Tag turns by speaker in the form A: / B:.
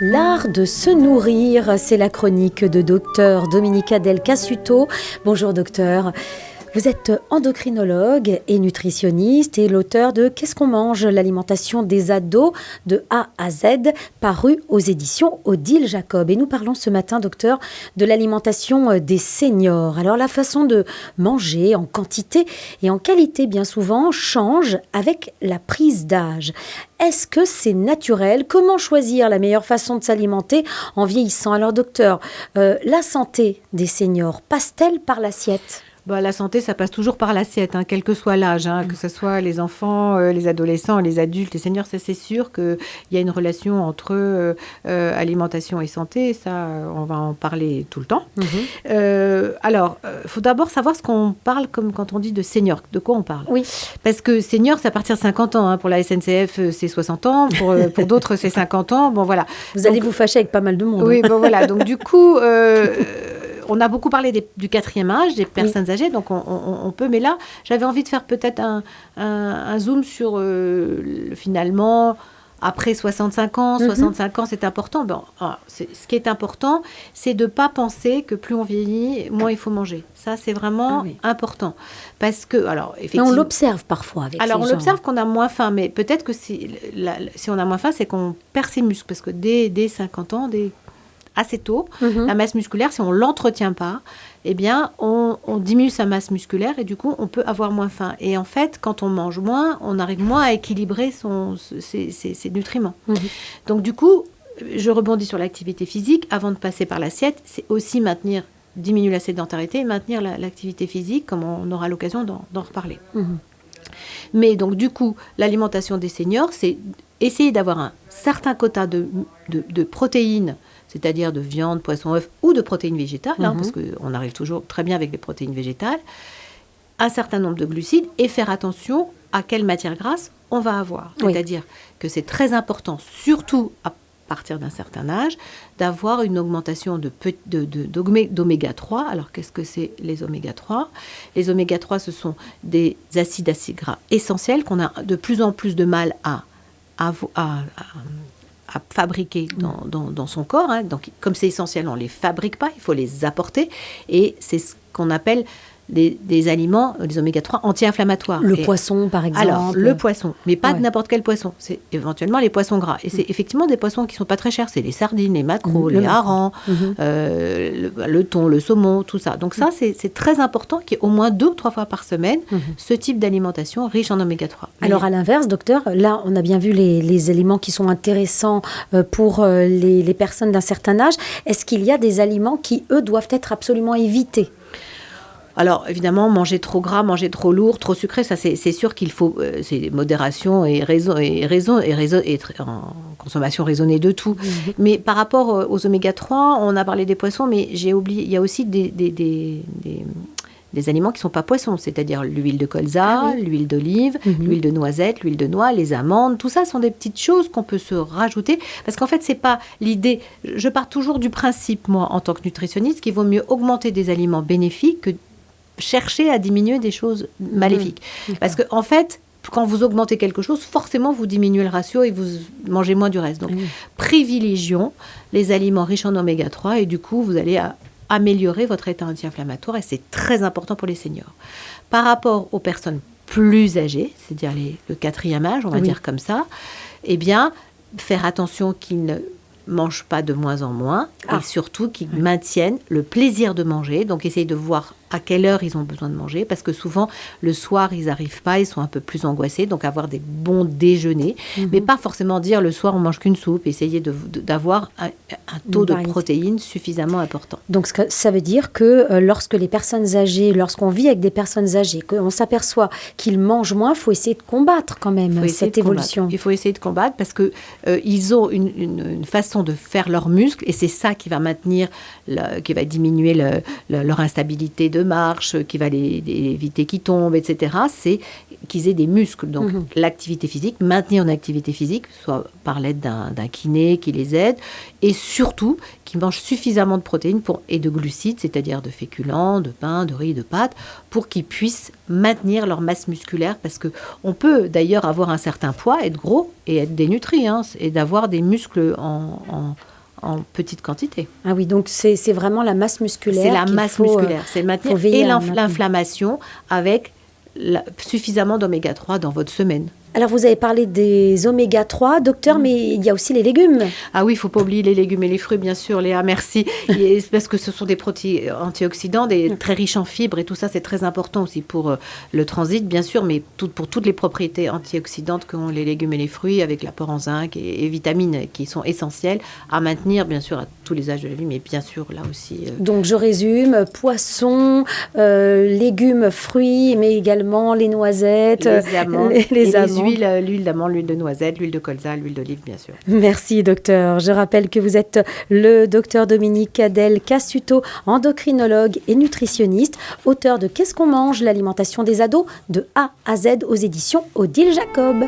A: L'art de se nourrir, c'est la chronique de docteur Dominica Del Cassuto. Bonjour docteur. Vous êtes endocrinologue et nutritionniste et l'auteur de Qu'est-ce qu'on mange ? L'alimentation des ados de A à Z, paru aux éditions Odile Jacob. Et nous parlons ce matin, docteur, de l'alimentation des seniors. Alors la façon de manger en quantité et en qualité bien souvent change avec la prise d'âge. Est-ce que c'est naturel ? Comment choisir la meilleure façon de s'alimenter en vieillissant ? Alors docteur, la santé des seniors passe-t-elle par l'assiette ?
B: La santé, ça passe toujours par l'assiette, quel que soit l'âge, que ce soit les enfants, les adolescents, les adultes, les seniors. Ça, c'est sûr qu'il y a une relation entre alimentation et santé. Ça, on va en parler tout le temps. Alors, il faut d'abord savoir ce qu'on parle comme quand on dit de senior. De quoi on parle ?
A: Oui.
B: Parce que senior, c'est à partir de 50 ans. Pour la SNCF, c'est 60 ans. Pour d'autres, c'est 50 ans. Bon, voilà.
A: Vous allez vous fâcher avec pas mal de monde.
B: Oui, voilà. Donc, du coup... on a beaucoup parlé du quatrième âge, des personnes âgées, donc on peut. Mais là, j'avais envie de faire peut-être un zoom sur, finalement, après 65 ans. 65 ans, c'est important. Ce qui est important, c'est de ne pas penser que plus on vieillit, moins il faut manger. Ça, c'est vraiment important. Parce que, alors, effectivement...
A: Mais on l'observe parfois avec les gens.
B: Alors, on observe qu'on a moins faim, mais peut-être que si on a moins faim, c'est qu'on perd ses muscles. Parce que dès 50 ans, assez tôt, la masse musculaire, si on ne l'entretient pas, eh bien, on diminue sa masse musculaire et du coup, on peut avoir moins faim. Et en fait, quand on mange moins, on arrive moins à équilibrer ses nutriments. Donc, du coup, je rebondis sur l'activité physique. Avant de passer par l'assiette, c'est aussi diminuer la sédentarité et maintenir l'activité physique, comme on aura l'occasion d'en reparler. Mais donc, du coup, l'alimentation des seniors, c'est essayer d'avoir un certain quota de protéines, c'est-à-dire de viande, poisson, œuf ou de protéines végétales, parce qu'on arrive toujours très bien avec les protéines végétales, un certain nombre de glucides et faire attention à quelle matière grasse on va avoir. C'est-à-dire que c'est très important, surtout à partir d'un certain âge, d'avoir une augmentation d'oméga 3. Alors, qu'est-ce que c'est les oméga 3 ? Les oméga 3, ce sont des acides gras essentiels qu'on a de plus en plus de mal à fabriquer dans son corps. Donc, comme c'est essentiel, on ne les fabrique pas, il faut les apporter. Et c'est ce qu'on appelle des aliments, des oméga 3 anti-inflammatoires.
A: Le poisson, par exemple.
B: Alors, le poisson, mais pas de n'importe quel poisson. C'est éventuellement les poissons gras. Et c'est effectivement des poissons qui ne sont pas très chers. C'est les sardines, les maquereaux, les harengs, le thon, le saumon, tout ça. Donc ça, c'est très important qu'il y ait au moins 2 ou 3 fois par semaine ce type d'alimentation riche en oméga 3.
A: Alors, à l'inverse, docteur, là, on a bien vu les aliments qui sont intéressants pour les personnes d'un certain âge. Est-ce qu'il y a des aliments qui, eux, doivent être absolument évités ?
B: Alors, évidemment, manger trop gras, manger trop lourd, trop sucré, ça, c'est sûr qu'il faut... c'est modération et en consommation raisonnée de tout. Mais par rapport aux oméga 3, on a parlé des poissons, mais j'ai oublié, il y a aussi des aliments qui ne sont pas poissons, c'est-à-dire l'huile de colza, l'huile d'olive, l'huile de noisette, l'huile de noix, les amandes. Tout ça sont des petites choses qu'on peut se rajouter. Parce qu'en fait, ce n'est pas l'idée... Je pars toujours du principe, moi, en tant que nutritionniste, qu'il vaut mieux augmenter des aliments bénéfiques que chercher à diminuer des choses maléfiques. Parce qu'en fait, quand vous augmentez quelque chose, forcément, vous diminuez le ratio et vous mangez moins du reste. Donc, privilégions les aliments riches en oméga 3 et du coup, vous allez améliorer votre état anti-inflammatoire et c'est très important pour les seniors. Par rapport aux personnes plus âgées, c'est-à-dire le quatrième âge, on va dire comme ça, eh bien, faire attention qu'ils ne mangent pas de moins en moins et surtout qu'ils maintiennent le plaisir de manger. Donc, essayez de voir à quelle heure ils ont besoin de manger, parce que souvent, le soir, ils n'arrivent pas, ils sont un peu plus angoissés, donc avoir des bons déjeuners, mais pas forcément dire le soir, on mange qu'une soupe, essayer d'avoir un taux de protéines suffisamment important.
A: Donc, ça veut dire que lorsque les personnes âgées, lorsqu'on vit avec des personnes âgées, qu'on s'aperçoit qu'ils mangent moins, il faut essayer de combattre quand même cette évolution.
B: Il faut essayer de combattre parce qu'ils ont une façon de faire leurs muscles, et c'est ça qui va maintenir, qui va diminuer leur instabilité de marche, qui va les éviter qu'ils tombent, etc., c'est qu'ils aient des muscles. Donc, l'activité physique, maintenir une activité physique, soit par l'aide d'un kiné qui les aide, et surtout qu'ils mangent suffisamment de protéines et de glucides, c'est-à-dire de féculents, de pain, de riz, de pâtes, pour qu'ils puissent maintenir leur masse musculaire, parce qu'on peut d'ailleurs avoir un certain poids, être gros et être dénutri, et d'avoir des muscles en petite quantité.
A: Ah oui, donc c'est vraiment la masse musculaire.
B: C'est la masse musculaire, c'est le maintenir et l'inflammation avec suffisamment d'oméga 3 dans votre semaine.
A: Alors, vous avez parlé des oméga 3, docteur, mais il y a aussi les légumes.
B: Ah oui, il ne faut pas oublier les légumes et les fruits, bien sûr, Léa, merci. Parce que ce sont des produits antioxydants, très riches en fibres, et tout ça, c'est très important aussi pour le transit, bien sûr, mais pour toutes les propriétés antioxydantes qu'ont les légumes et les fruits, avec l'apport en zinc et vitamines qui sont essentielles à maintenir, bien sûr, à tous les âges de la vie, mais bien sûr, là aussi.
A: Donc, je résume, poissons, légumes, fruits, mais également les noisettes,
B: les amandes,
A: les amandes.
B: L'huile d'amande, l'huile de noisette, l'huile de colza, l'huile d'olive, bien sûr.
A: Merci, docteur. Je rappelle que vous êtes le docteur Dominique Adèle Cassuto, endocrinologue et nutritionniste, auteur de Qu'est-ce qu'on mange, l'alimentation des ados, de A à Z aux éditions Odile Jacob.